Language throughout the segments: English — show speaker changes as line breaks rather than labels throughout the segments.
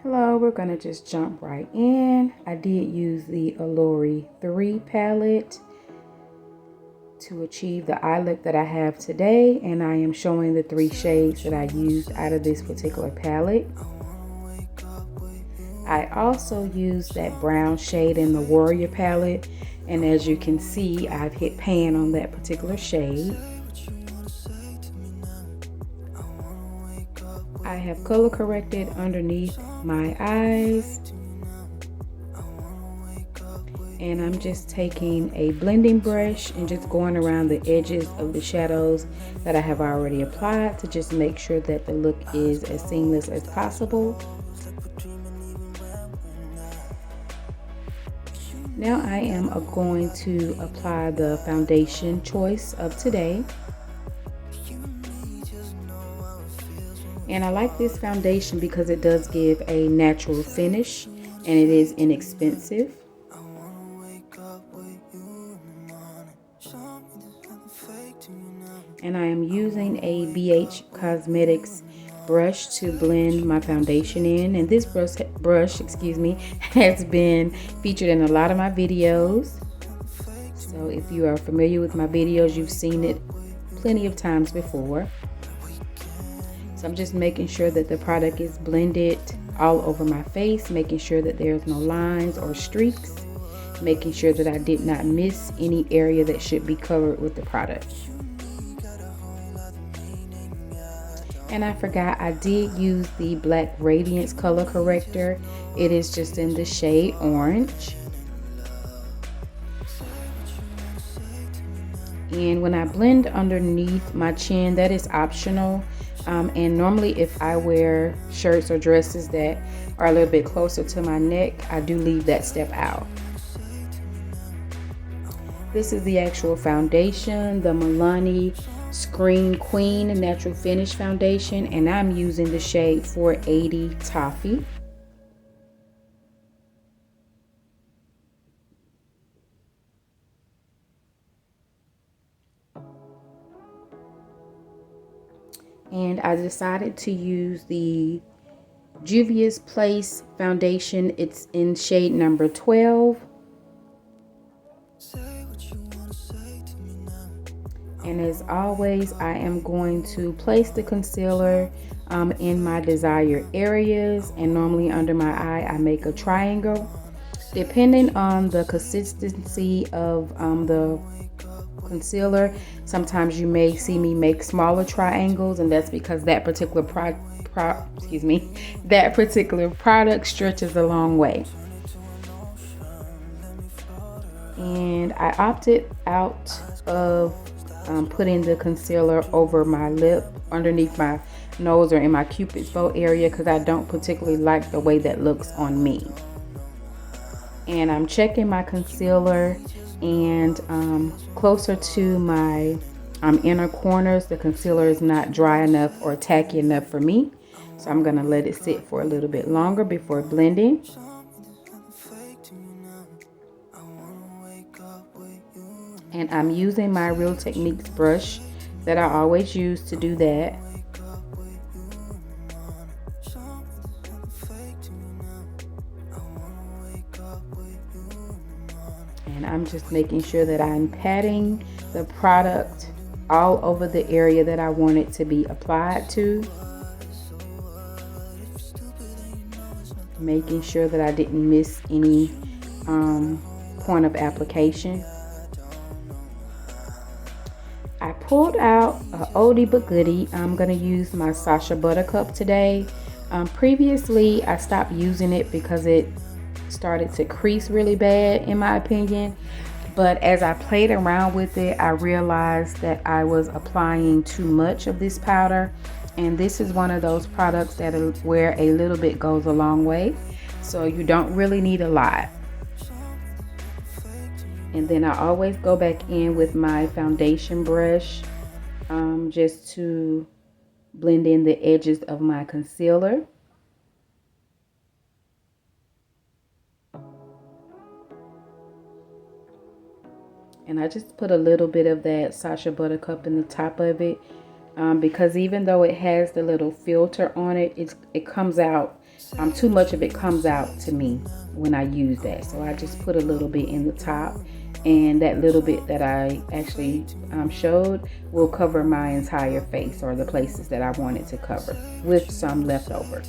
Hello, we're going to just jump right in. I did use the Allure 3 palette to achieve the eye look that I have today, and I am showing the 3 shades that I used out of this particular palette. I also used that brown shade in the Warrior palette, and as you can see, I've hit pan on that particular shade. I have color corrected underneath my eyes, and I'm just taking a blending brush and just going around the edges of the shadows that I have already applied to just make sure that the look is as seamless as possible. Now I am going to apply the foundation choice of today. And I like this foundation because it does give a natural finish and it is inexpensive. And I am using a BH Cosmetics brush to blend my foundation in, and this brush has been featured in a lot of my videos. So if you are familiar with my videos, you've seen it plenty of times before. So I'm just making sure that the product is blended all over my face, making sure that there's no lines or streaks, making sure that I did not miss any area that should be covered with the product. And I forgot, I did use the Black Radiance color corrector. It is just in the shade orange. And when I blend underneath my chin, that is optional. And normally if I wear shirts or dresses that are a little bit closer to my neck, I do leave that step out. This is the actual foundation, the Milani Screen Queen Natural Finish Foundation, and I'm using the shade 480 Toffee. And I decided to use the Juvia's Place foundation. It's in shade number 12. And as always, I am going to place the concealer in my desired areas, and normally under my eye I make a triangle. Depending on the consistency of the concealer, sometimes you may see me make smaller triangles, and that's because that particular that particular product stretches a long way. And I opted out of putting the concealer over my lip, underneath my nose, or in my cupid's bow area, because I don't particularly like the way that looks on me. And I'm checking my concealer, and closer to my inner corners, the concealer is not dry enough or tacky enough for me. So I'm gonna let it sit for a little bit longer before blending. And I'm using my Real Techniques brush that I always use to do that. And I'm just making sure that I'm patting the product all over the area that I want it to be applied to. Making sure that I didn't miss any point of application. I pulled out an oldie but goodie. I'm going to use my Sacha Buttercup today. Previously, I stopped using it because it started to crease really bad, in my opinion. But as I played around with it, I realized that I was applying too much of this powder. And this is one of those products that where a little bit goes a long way. So you don't really need a lot. And then I always go back in with my foundation brush just to blend in the edges of my concealer. And I just put a little bit of that Sacha Buttercup in the top of it because even though it has the little filter on it, it comes out, too much of it comes out to me when I use that. So I just put a little bit in the top, and that little bit that I actually showed will cover my entire face, or the places that I wanted to cover, with some leftover.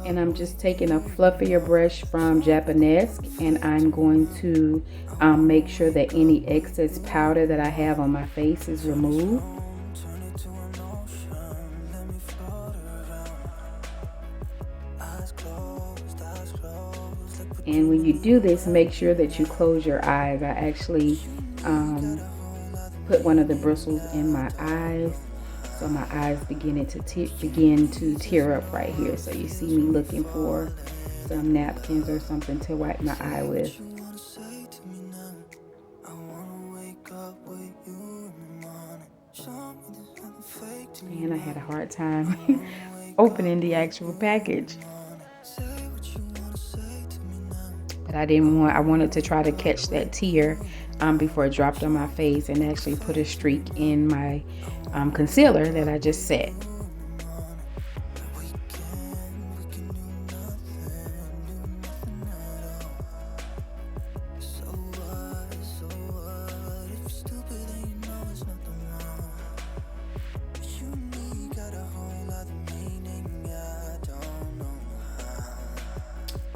And I'm just taking a fluffier brush from Japonesque, and I'm going to make sure that any excess powder that I have on my face is removed. And when you do this, make sure that you close your eyes. I actually put one of the bristles in my eyes, so my eyes begin to tear up right here. So you see me looking for some napkins or something to wipe my eye with. And I had a hard time opening the actual package. But I wanted to try to catch that tear before it dropped on my face, and actually put a streak in my concealer that I just set.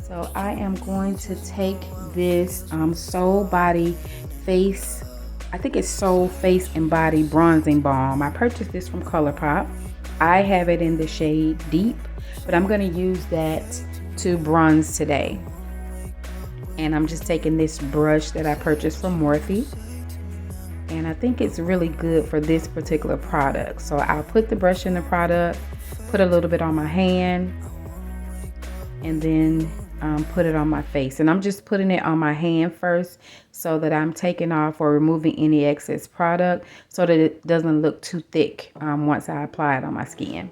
So I am going to take this Soul Body Face, I think it's Soul Face and Body Bronzing Balm. I purchased this from ColourPop. I have it in the shade Deep, but I'm going to use that to bronze today. And I'm just taking this brush that I purchased from Morphe, and I think it's really good for this particular product. So I'll put the brush in the product, put a little bit on my hand, and then put it on my face. And I'm just putting it on my hand first, so that I'm taking off or removing any excess product, so that it doesn't look too thick once I apply it on my skin.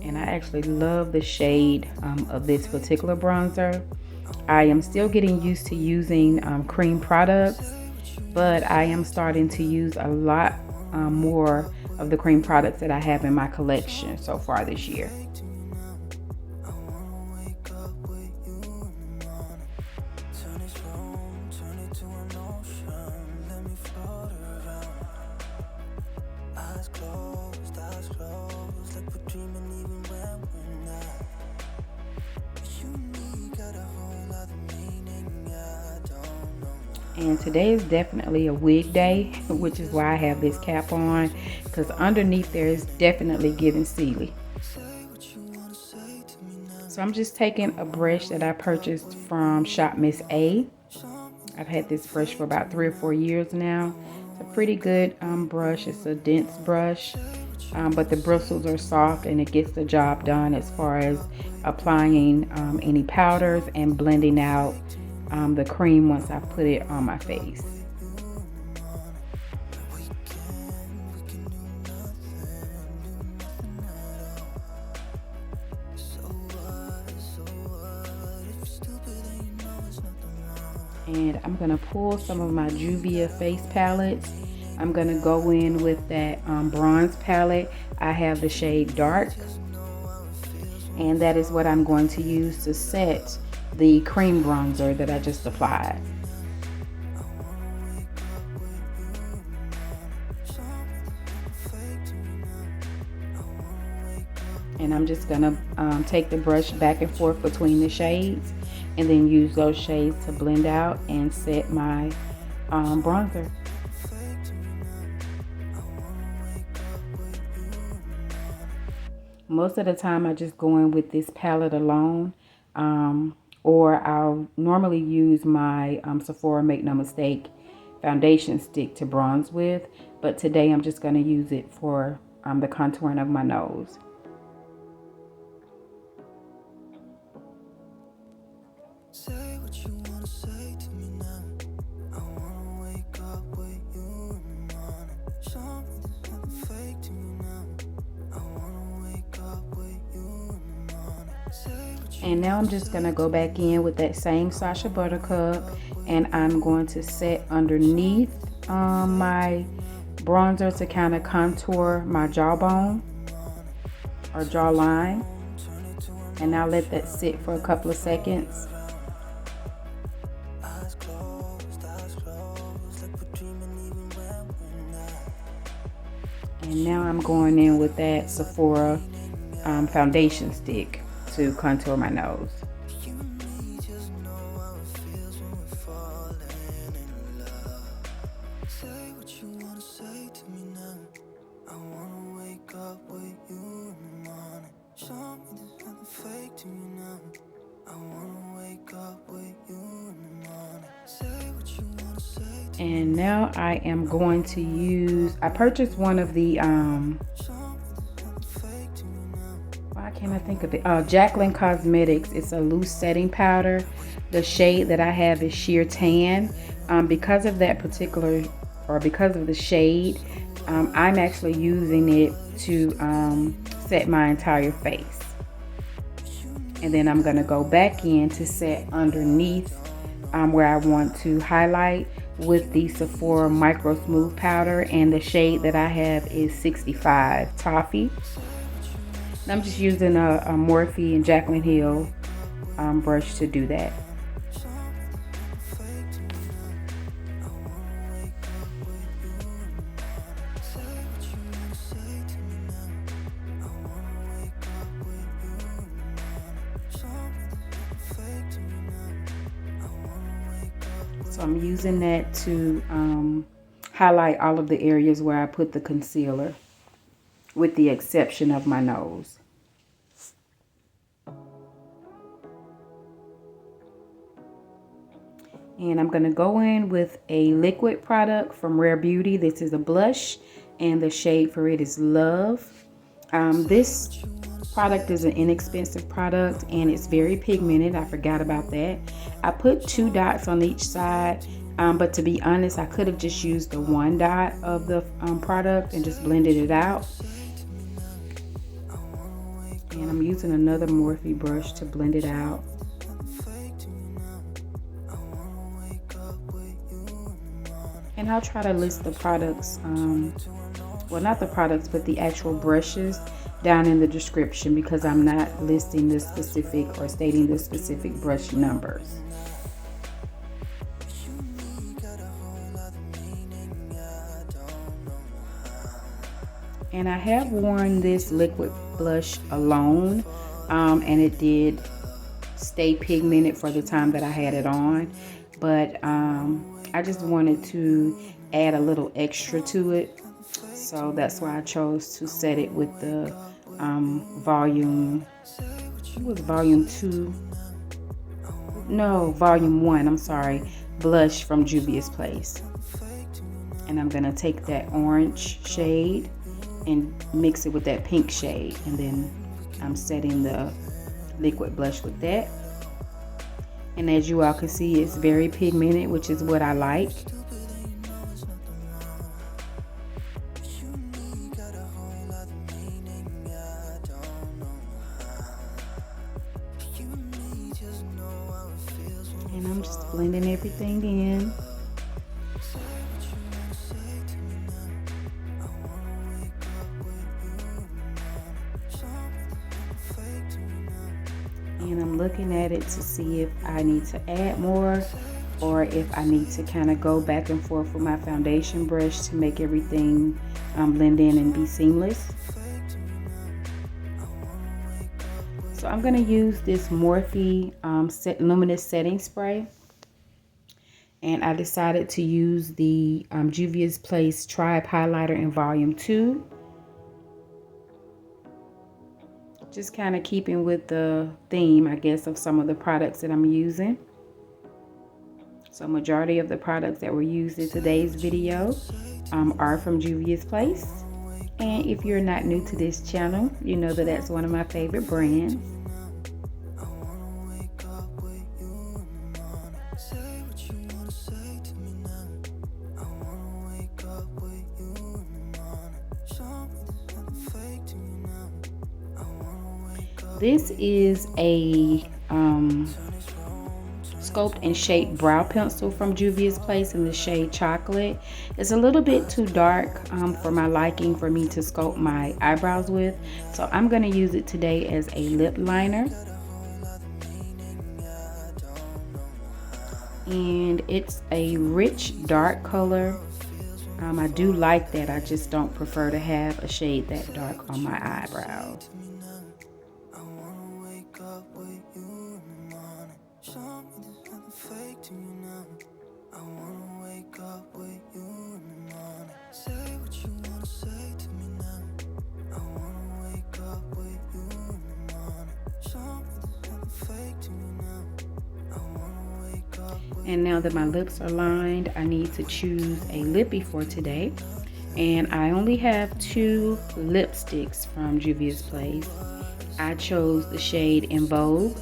And I actually love the shade of this particular bronzer. I am still getting used to using cream products, but I am starting to use a lot more of the cream products that I have in my collection so far this year. And today is definitely a wig day, which is why I have this cap on, because underneath there is definitely giving Sealy. So I'm just taking a brush that I purchased from Shop Miss A. I've had this brush for about 3 or 4 years now. It's a pretty good brush. It's a dense brush, but the bristles are soft, and it gets the job done as far as applying any powders and blending out the cream once I put it on my face. And I'm gonna pull some of my Juvia face palettes. I'm gonna go in with that bronze palette. I have the shade Dark, and that is what I'm going to use to set the cream bronzer that I just applied. And I'm just gonna take the brush back and forth between the shades, and then use those shades to blend out and set my bronzer. Most of the time I just go in with this palette alone, or I'll normally use my Sephora Make No Mistake foundation stick to bronze with, but today I'm just going to use it for the contouring of my nose. And now I'm just going to go back in with that same Sacha Buttercup, and I'm going to set underneath my bronzer to kind of contour my jawbone or jawline. And now let that sit for a couple of seconds. And now I'm going in with that Sephora foundation stick to contour my nose. And now I am going to use, I purchased one of the, why can't I think of it? Jaclyn Cosmetics. It's a loose setting powder. The shade that I have is Sheer Tan. Because of that particular, or because of the shade, I'm actually using it to set my entire face. And then I'm gonna go back in to set underneath where I want to highlight with the Sephora Micro Smooth Powder, and the shade that I have is 65 Toffee. And I'm just using a Morphe and Jaclyn Hill brush to do that. So I'm using that to highlight all of the areas where I put the concealer, with the exception of my nose. And I'm going to go in with a liquid product from Rare Beauty. This is a blush, and the shade for it is Love. This product is an inexpensive product, and it's very pigmented. I forgot about that. I put 2 dots on each side, but to be honest, I could have just used the 1 dot of the product and just blended it out. And I'm using another Morphe brush to blend it out. And I'll try to list the products, well, not the products, but the actual brushes down in the description, because I'm not listing the specific or stating the specific brush numbers. And I have worn this liquid blush alone, and it did stay pigmented for the time that I had it on, but I just wanted to add a little extra to it, so that's why I chose to set it with the volume 1, I'm sorry, blush from Juvia's Place. And I'm gonna take that orange shade and mix it with that pink shade, and then I'm setting the liquid blush with that. And as you all can see, it's very pigmented, which is what I like. And I'm just blending everything in. And I'm looking at it to see if I need to add more, or if I need to kind of go back and forth with my foundation brush to make everything blend in and be seamless. So I'm going to use this Morphe Luminous Setting Spray. And I decided to use the Juvia's Place Tribe Highlighter in Volume 2. Just kind of keeping with the theme, I guess, of some of the products that I'm using. So majority of the products that were used in today's video are from Juvia's Place. And if you're not new to this channel, you know that that's one of my favorite brands. This is a sculpt and shape brow pencil from Juvia's Place in the shade Chocolate. It's a little bit too dark for my liking for me to sculpt my eyebrows with, so I'm going to use it today as a lip liner. And it's a rich dark color. I do like that. I just don't prefer to have a shade that dark on my eyebrows. And now that my lips are lined, I need to choose a lippy for today. And I only have 2 lipsticks from Juvia's Place. I chose the shade In Vogue.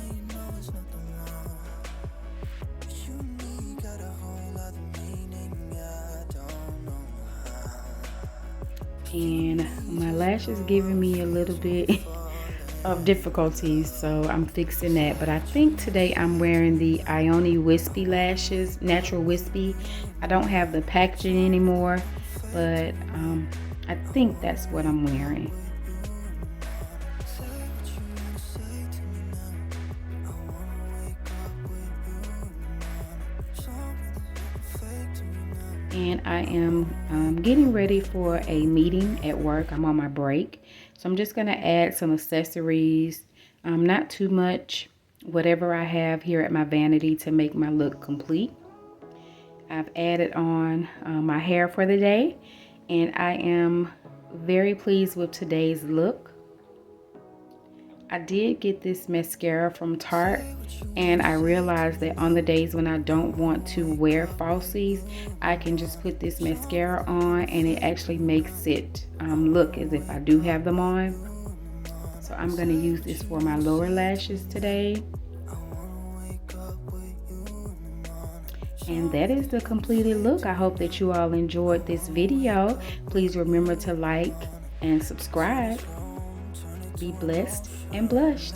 And my lash is giving me a little bit of difficulties, so I'm fixing that. But I think today I'm wearing the Ioni Wispy lashes, natural wispy. I don't have the packaging anymore, but I think that's what I'm wearing. And I am getting ready for a meeting at work. I'm on my break. So I'm just going to add some accessories, not too much, whatever I have here at my vanity to make my look complete. I've added on my hair for the day, and I am very pleased with today's look. I did get this mascara from Tarte, and I realized that on the days when I don't want to wear falsies, I can just put this mascara on and it actually makes it look as if I do have them on. So I'm going to use this for my lower lashes today. And that is the completed look. I hope that you all enjoyed this video. Please remember to like and subscribe. Be blessed and blushed.